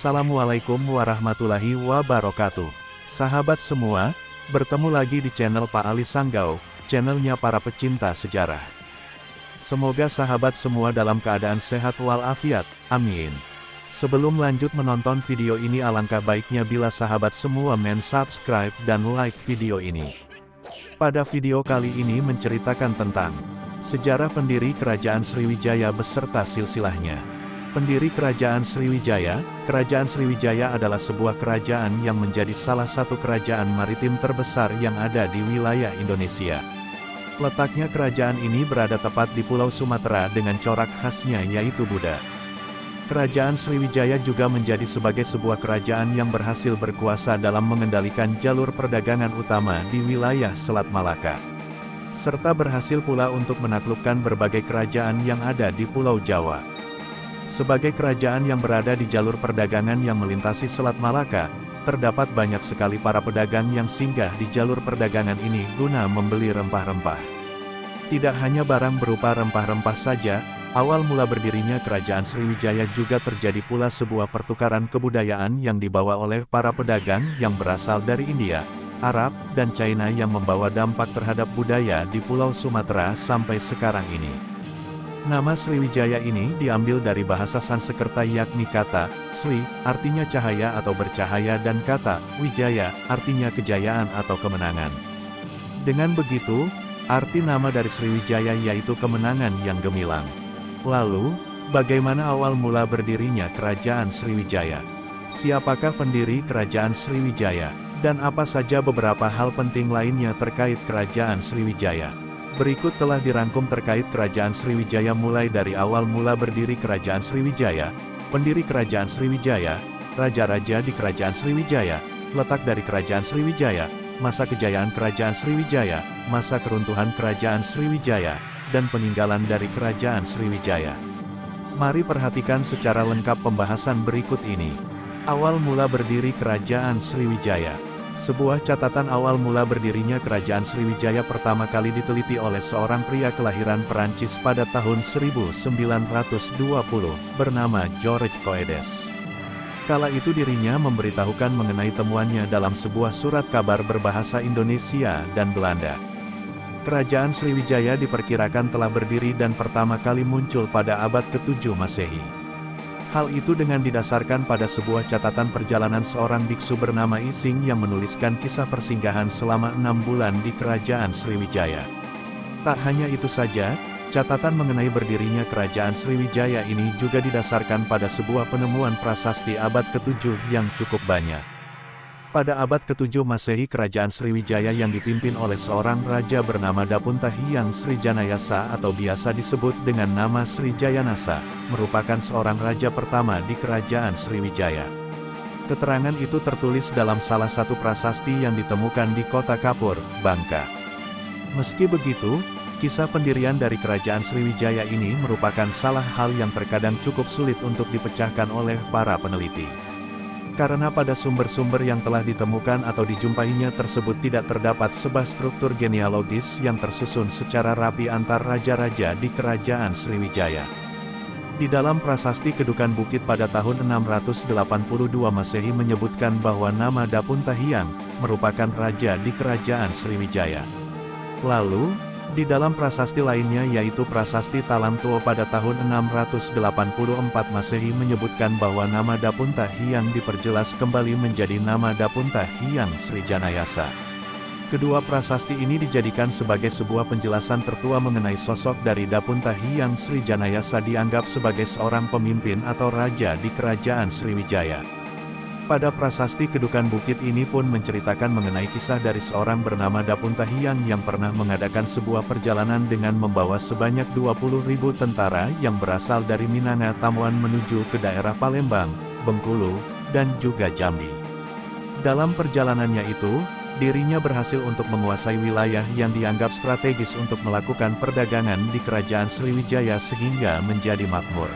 Assalamualaikum warahmatullahi wabarakatuh. Sahabat semua, bertemu lagi di channel Pak Ali Sanggau, channelnya para pecinta sejarah. Semoga sahabat semua dalam keadaan sehat walafiat, amin. Sebelum lanjut menonton video ini, alangkah baiknya bila sahabat semua subscribe dan like video ini. Pada video kali ini menceritakan tentang sejarah pendiri Kerajaan Sriwijaya beserta silsilahnya. Pendiri Kerajaan Sriwijaya adalah sebuah kerajaan yang menjadi salah satu kerajaan maritim terbesar yang ada di wilayah Indonesia. Letaknya kerajaan ini berada tepat di Pulau Sumatera dengan corak khasnya yaitu Buddha. Kerajaan Sriwijaya juga menjadi sebagai sebuah kerajaan yang berhasil berkuasa dalam mengendalikan jalur perdagangan utama di wilayah Selat Malaka. Serta berhasil pula untuk menaklukkan berbagai kerajaan yang ada di Pulau Jawa. Sebagai kerajaan yang berada di jalur perdagangan yang melintasi Selat Malaka, terdapat banyak sekali para pedagang yang singgah di jalur perdagangan ini guna membeli rempah-rempah. Tidak hanya barang berupa rempah-rempah saja, awal mula berdirinya Kerajaan Sriwijaya juga terjadi pula sebuah pertukaran kebudayaan yang dibawa oleh para pedagang yang berasal dari India, Arab, dan China yang membawa dampak terhadap budaya di Pulau Sumatera sampai sekarang ini. Nama Sriwijaya ini diambil dari bahasa Sanskerta yakni kata Sri, artinya cahaya atau bercahaya, dan kata Wijaya, artinya kejayaan atau kemenangan. Dengan begitu, arti nama dari Sriwijaya yaitu kemenangan yang gemilang. Lalu, bagaimana awal mula berdirinya Kerajaan Sriwijaya? Siapakah pendiri Kerajaan Sriwijaya? Dan apa saja beberapa hal penting lainnya terkait Kerajaan Sriwijaya? Berikut telah dirangkum terkait Kerajaan Sriwijaya mulai dari awal mula berdiri Kerajaan Sriwijaya, pendiri Kerajaan Sriwijaya, raja-raja di Kerajaan Sriwijaya, letak dari Kerajaan Sriwijaya, masa kejayaan Kerajaan Sriwijaya, masa keruntuhan Kerajaan Sriwijaya, dan peninggalan dari Kerajaan Sriwijaya. Mari perhatikan secara lengkap pembahasan berikut ini. Awal mula berdiri Kerajaan Sriwijaya. Sebuah catatan awal mula berdirinya Kerajaan Sriwijaya pertama kali diteliti oleh seorang pria kelahiran Perancis pada tahun 1920, bernama Georges Coedes. Kala itu dirinya memberitahukan mengenai temuannya dalam sebuah surat kabar berbahasa Indonesia dan Belanda. Kerajaan Sriwijaya diperkirakan telah berdiri dan pertama kali muncul pada abad ke-7 Masehi. Hal itu dengan didasarkan pada sebuah catatan perjalanan seorang biksu bernama Ising yang menuliskan kisah persinggahan selama 6 bulan di Kerajaan Sriwijaya. Tak hanya itu saja, catatan mengenai berdirinya Kerajaan Sriwijaya ini juga didasarkan pada sebuah penemuan prasasti abad ke-7 yang cukup banyak. Pada abad ke-7 Masehi, Kerajaan Sriwijaya yang dipimpin oleh seorang raja bernama Dapunta Hyang Srijanayasa atau biasa disebut dengan nama Srijayanasa, merupakan seorang raja pertama di Kerajaan Sriwijaya. Keterangan itu tertulis dalam salah satu prasasti yang ditemukan di kota Kapur, Bangka. Meski begitu, kisah pendirian dari Kerajaan Sriwijaya ini merupakan salah hal yang terkadang cukup sulit untuk dipecahkan oleh para peneliti. Karena pada sumber-sumber yang telah ditemukan atau dijumpainya tersebut tidak terdapat sebuah struktur genealogis yang tersusun secara rapi antar raja-raja di Kerajaan Sriwijaya. Di dalam prasasti Kedukan Bukit pada tahun 682 Masehi menyebutkan bahwa nama Dapunta Hyang merupakan raja di Kerajaan Sriwijaya. Lalu, di dalam prasasti lainnya yaitu prasasti Talantuo pada tahun 684 Masehi menyebutkan bahwa nama Dapunta Hyang diperjelas kembali menjadi nama Dapunta Hyang Srijanayasa. Kedua prasasti ini dijadikan sebagai sebuah penjelasan tertua mengenai sosok dari Dapunta Hyang Srijanayasa dianggap sebagai seorang pemimpin atau raja di Kerajaan Sriwijaya. Pada prasasti Kedukan Bukit ini pun menceritakan mengenai kisah dari seorang bernama Dapunta Hyang yang pernah mengadakan sebuah perjalanan dengan membawa sebanyak 20.000 tentara yang berasal dari Minangkabau menuju ke daerah Palembang, Bengkulu, dan juga Jambi. Dalam perjalanannya itu, dirinya berhasil untuk menguasai wilayah yang dianggap strategis untuk melakukan perdagangan di Kerajaan Sriwijaya sehingga menjadi makmur.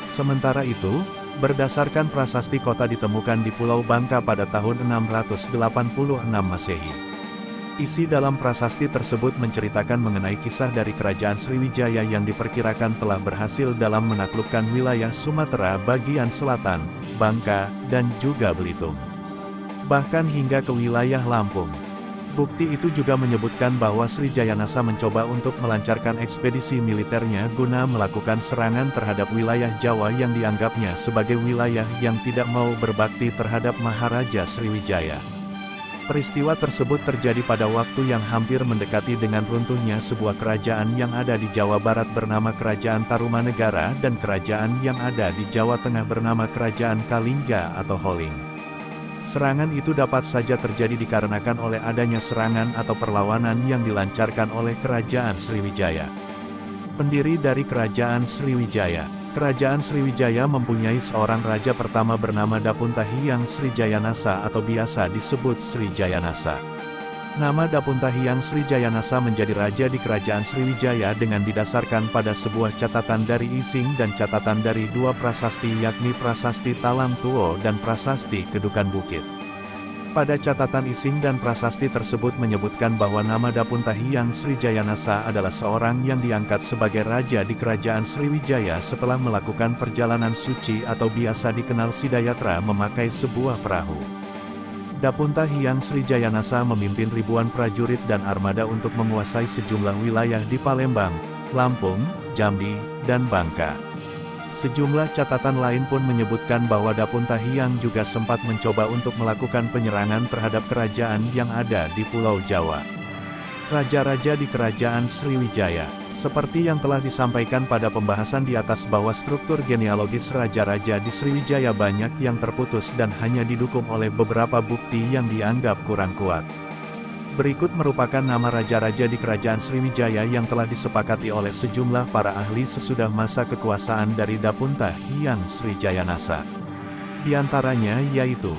Sementara itu, berdasarkan prasasti kota ditemukan di Pulau Bangka pada tahun 686 Masehi. Isi dalam prasasti tersebut menceritakan mengenai kisah dari kerajaan Sriwijaya yang diperkirakan telah berhasil dalam menaklukkan wilayah Sumatera bagian selatan, Bangka, dan juga Belitung. Bahkan hingga ke wilayah Lampung. Bukti itu juga menyebutkan bahwa Srijayanasa mencoba untuk melancarkan ekspedisi militernya guna melakukan serangan terhadap wilayah Jawa yang dianggapnya sebagai wilayah yang tidak mau berbakti terhadap Maharaja Sriwijaya. Peristiwa tersebut terjadi pada waktu yang hampir mendekati dengan runtuhnya sebuah kerajaan yang ada di Jawa Barat bernama Kerajaan Tarumanegara dan kerajaan yang ada di Jawa Tengah bernama Kerajaan Kalingga atau Holing. Serangan itu dapat saja terjadi dikarenakan oleh adanya serangan atau perlawanan yang dilancarkan oleh Kerajaan Sriwijaya. Pendiri dari Kerajaan Sriwijaya. Kerajaan Sriwijaya mempunyai seorang raja pertama bernama Dapunta Hyang Srijayanasa atau biasa disebut Srijayanasa. Nama Dapunta Hyang Srijayanasa menjadi raja di Kerajaan Sriwijaya dengan didasarkan pada sebuah catatan dari Ising dan catatan dari dua prasasti yakni Prasasti Talang Tuo dan Prasasti Kedukan Bukit. Pada catatan Ising dan prasasti tersebut menyebutkan bahwa nama Dapunta Hyang Srijayanasa adalah seorang yang diangkat sebagai raja di Kerajaan Sriwijaya setelah melakukan perjalanan suci atau biasa dikenal Sidayatra memakai sebuah perahu. Dapunta Hyang Srijayanasa memimpin ribuan prajurit dan armada untuk menguasai sejumlah wilayah di Palembang, Lampung, Jambi, dan Bangka. Sejumlah catatan lain pun menyebutkan bahwa Dapunta Hyang juga sempat mencoba untuk melakukan penyerangan terhadap kerajaan yang ada di Pulau Jawa. Raja-raja di Kerajaan Sriwijaya. Seperti yang telah disampaikan pada pembahasan di atas bahwa struktur genealogis raja-raja di Sriwijaya banyak yang terputus dan hanya didukung oleh beberapa bukti yang dianggap kurang kuat. Berikut merupakan nama raja-raja di Kerajaan Sriwijaya yang telah disepakati oleh sejumlah para ahli sesudah masa kekuasaan dari Dapunta Hyang Srijayanasa. Di antaranya yaitu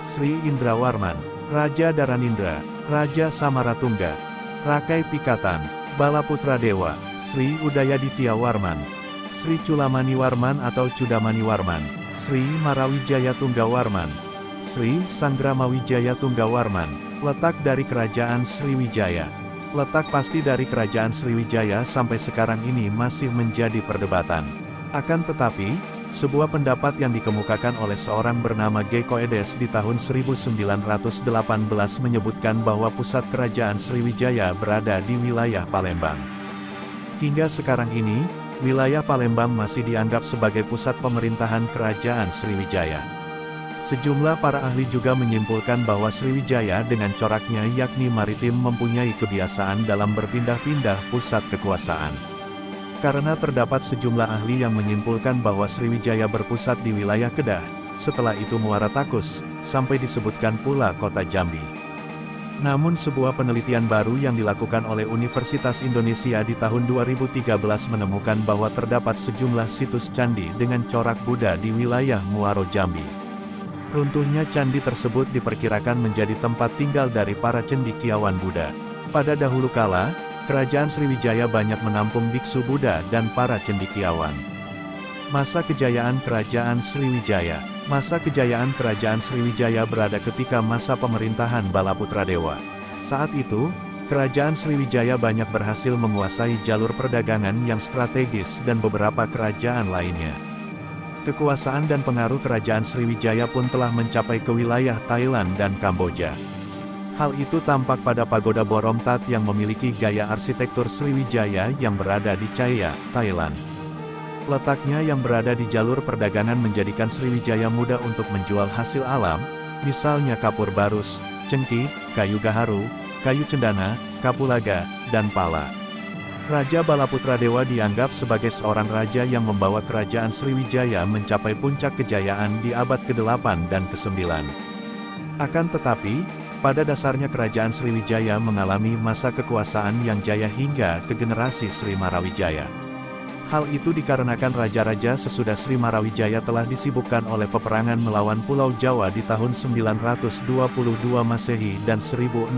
Sri Indrawarman, Raja Daranindra, Raja Samaratungga, Rakai Pikatan, Balaputra Dewa, Sri Udayaditya Warman, Sri Culamani Warman atau Cudamani Warman, Sri Marawijaya Tunggawarman, Sri Sangramawijaya Tunggawarman. Letak dari Kerajaan Sriwijaya. Letak pasti dari Kerajaan Sriwijaya sampai sekarang ini masih menjadi perdebatan. Akan tetapi, sebuah pendapat yang dikemukakan oleh seorang bernama Gekoedes di tahun 1918 menyebutkan bahwa pusat Kerajaan Sriwijaya berada di wilayah Palembang. Hingga sekarang ini, wilayah Palembang masih dianggap sebagai pusat pemerintahan Kerajaan Sriwijaya. Sejumlah para ahli juga menyimpulkan bahwa Sriwijaya dengan coraknya yakni maritim mempunyai kebiasaan dalam berpindah-pindah pusat kekuasaan. Karena terdapat sejumlah ahli yang menyimpulkan bahwa Sriwijaya berpusat di wilayah Kedah, setelah itu Muara Takus, sampai disebutkan pula kota Jambi. Namun sebuah penelitian baru yang dilakukan oleh Universitas Indonesia di tahun 2013 menemukan bahwa terdapat sejumlah situs candi dengan corak Buddha di wilayah Muaro Jambi. Runtuhnya candi tersebut diperkirakan menjadi tempat tinggal dari para cendekiawan Buddha. Pada dahulu kala, Kerajaan Sriwijaya banyak menampung biksu Buddha dan para cendekiawan. Masa kejayaan Kerajaan Sriwijaya. Masa kejayaan Kerajaan Sriwijaya berada ketika masa pemerintahan Balaputra Dewa. Saat itu, Kerajaan Sriwijaya banyak berhasil menguasai jalur perdagangan yang strategis dan beberapa kerajaan lainnya. Kekuasaan dan pengaruh Kerajaan Sriwijaya pun telah mencapai ke wilayah Thailand dan Kamboja. Hal itu tampak pada Pagoda Boromtat yang memiliki gaya arsitektur Sriwijaya yang berada di Chaiya, Thailand. Letaknya yang berada di jalur perdagangan menjadikan Sriwijaya mudah untuk menjual hasil alam, misalnya kapur barus, cengkih, kayu gaharu, kayu cendana, kapulaga, dan pala. Raja Balaputra Dewa dianggap sebagai seorang raja yang membawa Kerajaan Sriwijaya mencapai puncak kejayaan di abad ke-8 dan ke-9. Akan tetapi, pada dasarnya Kerajaan Sriwijaya mengalami masa kekuasaan yang jaya hingga ke generasi Sri Marawijaya. Hal itu dikarenakan raja-raja sesudah Sri Marawijaya telah disibukkan oleh peperangan melawan Pulau Jawa di tahun 922 Masehi dan 1016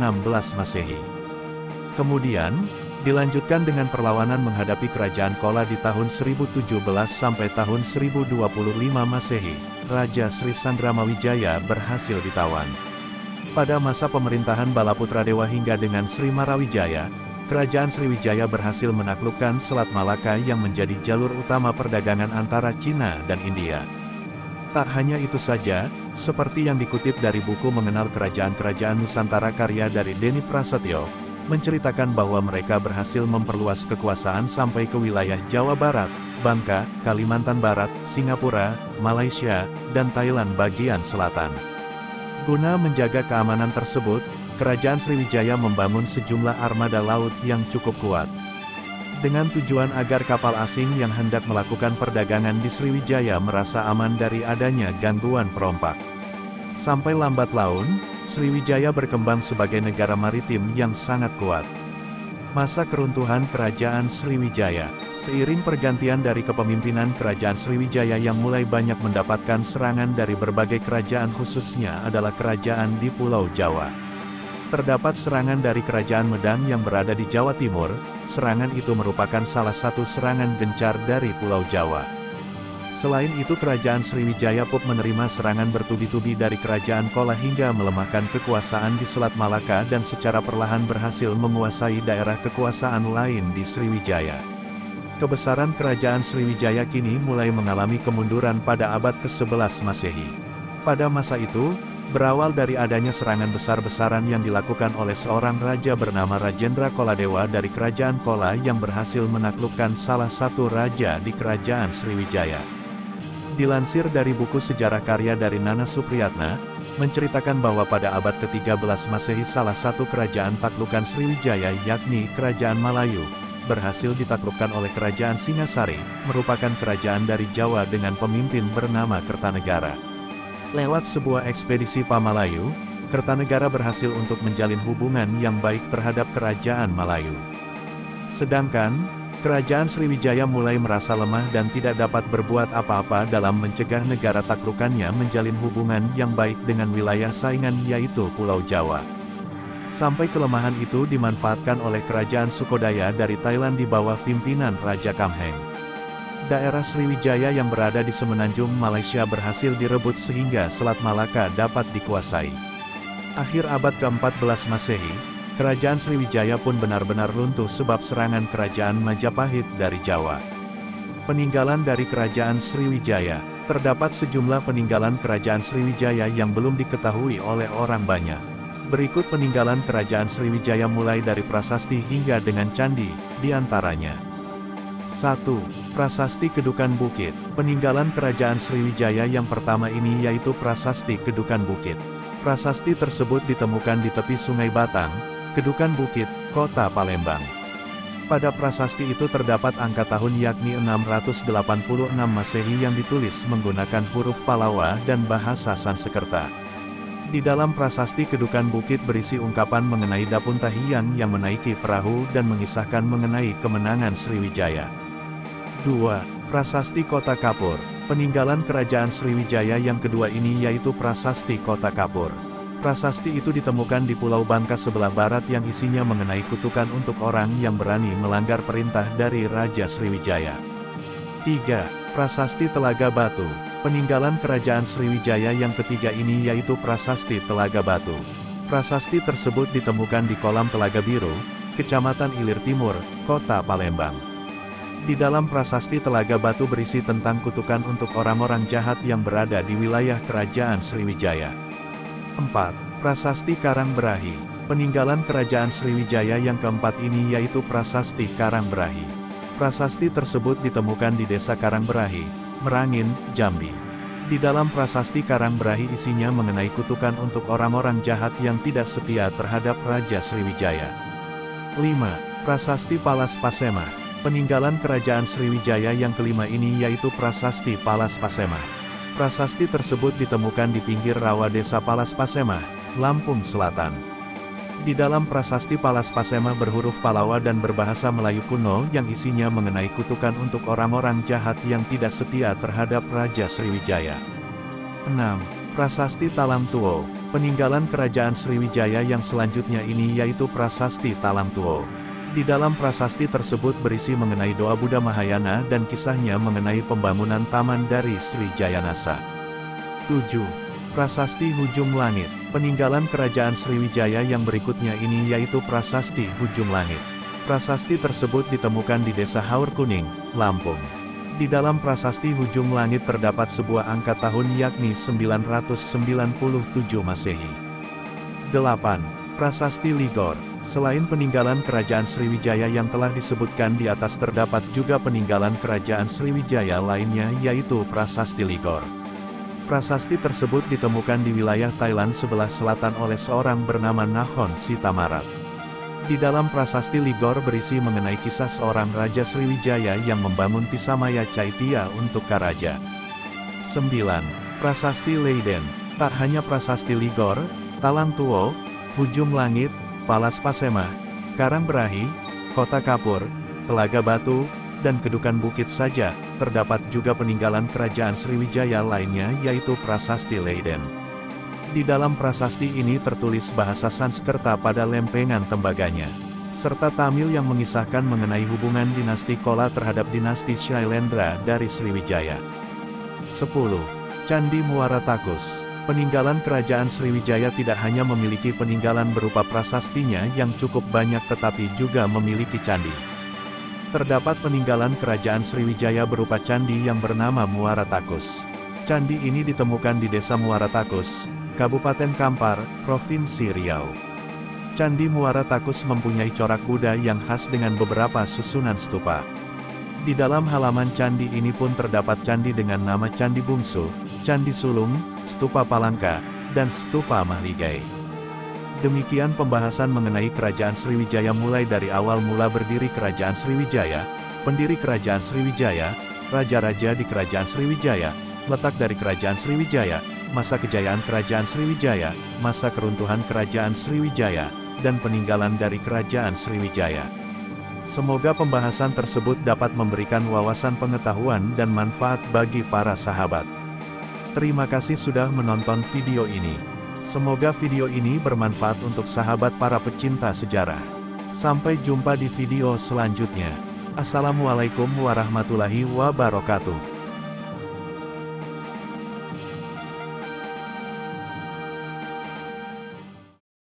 Masehi. Kemudian, dilanjutkan dengan perlawanan menghadapi Kerajaan Kola di tahun 1017 sampai tahun 1025 Masehi. Raja Sri Sangramawijaya berhasil ditawan. Pada masa pemerintahan Balaputradewa hingga dengan Sri Marawijaya, Kerajaan Sriwijaya berhasil menaklukkan Selat Malaka yang menjadi jalur utama perdagangan antara Cina dan India. Tak hanya itu saja, seperti yang dikutip dari buku Mengenal Kerajaan-Kerajaan Nusantara karya dari Denny Prasetyo, menceritakan bahwa mereka berhasil memperluas kekuasaan sampai ke wilayah Jawa Barat, Bangka, Kalimantan Barat, Singapura, Malaysia, dan Thailand bagian selatan. Guna menjaga keamanan tersebut, Kerajaan Sriwijaya membangun sejumlah armada laut yang cukup kuat. Dengan tujuan agar kapal asing yang hendak melakukan perdagangan di Sriwijaya merasa aman dari adanya gangguan perompak. Sampai lambat laun, Sriwijaya berkembang sebagai negara maritim yang sangat kuat. Masa keruntuhan Kerajaan Sriwijaya. Seiring pergantian dari kepemimpinan Kerajaan Sriwijaya yang mulai banyak mendapatkan serangan dari berbagai kerajaan, khususnya adalah kerajaan di Pulau Jawa. Terdapat serangan dari Kerajaan Medang yang berada di Jawa Timur. Serangan itu merupakan salah satu serangan gencar dari Pulau Jawa. Selain itu, Kerajaan Sriwijaya pun menerima serangan bertubi-tubi dari Kerajaan Kola hingga melemahkan kekuasaan di Selat Malaka dan secara perlahan berhasil menguasai daerah kekuasaan lain di Sriwijaya. Kebesaran Kerajaan Sriwijaya kini mulai mengalami kemunduran pada abad ke-11 Masehi. Pada masa itu, berawal dari adanya serangan besar-besaran yang dilakukan oleh seorang raja bernama Rajendra Koladewa dari Kerajaan Kola yang berhasil menaklukkan salah satu raja di Kerajaan Sriwijaya. Dilansir dari buku sejarah karya dari Nana Supriyatna, menceritakan bahwa pada abad ke-13 Masehi salah satu kerajaan taklukan Sriwijaya yakni Kerajaan Malayu, berhasil ditaklukkan oleh Kerajaan Singasari, merupakan kerajaan dari Jawa dengan pemimpin bernama Kertanegara. Lewat sebuah ekspedisi Pamalayu, Kertanegara berhasil untuk menjalin hubungan yang baik terhadap Kerajaan Malayu. Sedangkan, Kerajaan Sriwijaya mulai merasa lemah dan tidak dapat berbuat apa-apa dalam mencegah negara taklukannya menjalin hubungan yang baik dengan wilayah saingan yaitu Pulau Jawa. Sampai kelemahan itu dimanfaatkan oleh Kerajaan Sukodaya dari Thailand di bawah pimpinan Raja Kamheng. Daerah Sriwijaya yang berada di semenanjung Malaysia berhasil direbut sehingga Selat Malaka dapat dikuasai. Akhir abad ke-14 Masehi, Kerajaan Sriwijaya pun benar-benar runtuh sebab serangan Kerajaan Majapahit dari Jawa. Peninggalan dari Kerajaan Sriwijaya. Terdapat sejumlah peninggalan Kerajaan Sriwijaya yang belum diketahui oleh orang banyak. Berikut peninggalan Kerajaan Sriwijaya mulai dari prasasti hingga dengan candi, diantaranya. 1. Prasasti Kedukan Bukit. Peninggalan Kerajaan Sriwijaya yang pertama ini yaitu Prasasti Kedukan Bukit. Prasasti tersebut ditemukan di tepi Sungai Batang, Kedukan Bukit, Kota Palembang. Pada prasasti itu terdapat angka tahun yakni 686 Masehi yang ditulis menggunakan huruf Palawa dan bahasa Sanskerta. Di dalam prasasti Kedukan Bukit berisi ungkapan mengenai Dapun Tahiang yang menaiki perahu dan mengisahkan mengenai kemenangan Sriwijaya. 2. Prasasti Kota Kapur. Peninggalan Kerajaan Sriwijaya yang kedua ini yaitu Prasasti Kota Kapur. Prasasti itu ditemukan di Pulau Bangka sebelah barat yang isinya mengenai kutukan untuk orang yang berani melanggar perintah dari Raja Sriwijaya. 3. Prasasti Telaga Batu. Peninggalan Kerajaan Sriwijaya yang ketiga ini yaitu Prasasti Telaga Batu. Prasasti tersebut ditemukan di kolam Telaga Biru, Kecamatan Ilir Timur, Kota Palembang. Di dalam Prasasti Telaga Batu berisi tentang kutukan untuk orang-orang jahat yang berada di wilayah Kerajaan Sriwijaya. 4. Prasasti Karang Berahi. Peninggalan Kerajaan Sriwijaya yang keempat ini yaitu Prasasti Karang Berahi. Prasasti tersebut ditemukan di Desa Karang Berahi, Merangin, Jambi. Di dalam Prasasti Karang Berahi isinya mengenai kutukan untuk orang-orang jahat yang tidak setia terhadap Raja Sriwijaya. 5. Prasasti Palas Pasemah. Peninggalan Kerajaan Sriwijaya yang kelima ini yaitu Prasasti Palas Pasemah. Prasasti tersebut ditemukan di pinggir rawa Desa Palas Pasemah, Lampung Selatan. Di dalam Prasasti Palas Pasemah berhuruf Palawa dan berbahasa Melayu kuno yang isinya mengenai kutukan untuk orang-orang jahat yang tidak setia terhadap Raja Sriwijaya. 6. Prasasti Talam Tuo. Peninggalan Kerajaan Sriwijaya yang selanjutnya ini yaitu Prasasti Talam Tuo. Di dalam prasasti tersebut berisi mengenai doa Buddha Mahayana dan kisahnya mengenai pembangunan taman dari Sri Jayanasa. 7. Prasasti Hujung Langit. Peninggalan Kerajaan Sriwijaya yang berikutnya ini yaitu Prasasti Hujung Langit. Prasasti tersebut ditemukan di Desa Haur Kuning, Lampung. Di dalam Prasasti Hujung Langit terdapat sebuah angka tahun yakni 997 Masehi. 8. Prasasti Ligor. Selain peninggalan Kerajaan Sriwijaya yang telah disebutkan di atas terdapat juga peninggalan Kerajaan Sriwijaya lainnya yaitu Prasasti Ligor. Prasasti tersebut ditemukan di wilayah Thailand sebelah selatan oleh seorang bernama Nakhon Sitamarat. Di dalam Prasasti Ligor berisi mengenai kisah seorang Raja Sriwijaya yang membangun Tisamaya Caitya untuk Karaja. 9. Prasasti Leiden. Tak hanya Prasasti Ligor, Talang Tuo, Hujung Langit, Palas Pasema, Karangberahi, Kota Kapur, Telaga Batu, dan Kedukan Bukit saja, terdapat juga peninggalan Kerajaan Sriwijaya lainnya yaitu Prasasti Leiden. Di dalam prasasti ini tertulis bahasa Sanskerta pada lempengan tembaganya, serta Tamil yang mengisahkan mengenai hubungan dinasti Kola terhadap dinasti Shailendra dari Sriwijaya. 10. Candi Muara Takus. Peninggalan Kerajaan Sriwijaya tidak hanya memiliki peninggalan berupa prasastinya yang cukup banyak tetapi juga memiliki candi. Terdapat peninggalan Kerajaan Sriwijaya berupa candi yang bernama Muara Takus. Candi ini ditemukan di Desa Muara Takus, Kabupaten Kampar, Provinsi Riau. Candi Muara Takus mempunyai corak Buddha yang khas dengan beberapa susunan stupa. Di dalam halaman candi ini pun terdapat candi dengan nama Candi Bungsu, Candi Sulung, Stupa Palangka, dan Stupa Mahligai. Demikian pembahasan mengenai Kerajaan Sriwijaya mulai dari awal mula berdiri Kerajaan Sriwijaya, pendiri Kerajaan Sriwijaya, raja-raja di Kerajaan Sriwijaya, letak dari Kerajaan Sriwijaya, masa kejayaan Kerajaan Sriwijaya, masa keruntuhan Kerajaan Sriwijaya, dan peninggalan dari Kerajaan Sriwijaya. Semoga pembahasan tersebut dapat memberikan wawasan pengetahuan dan manfaat bagi para sahabat. Terima kasih sudah menonton video ini. Semoga video ini bermanfaat untuk sahabat para pecinta sejarah. Sampai jumpa di video selanjutnya. Assalamualaikum warahmatullahi wabarakatuh.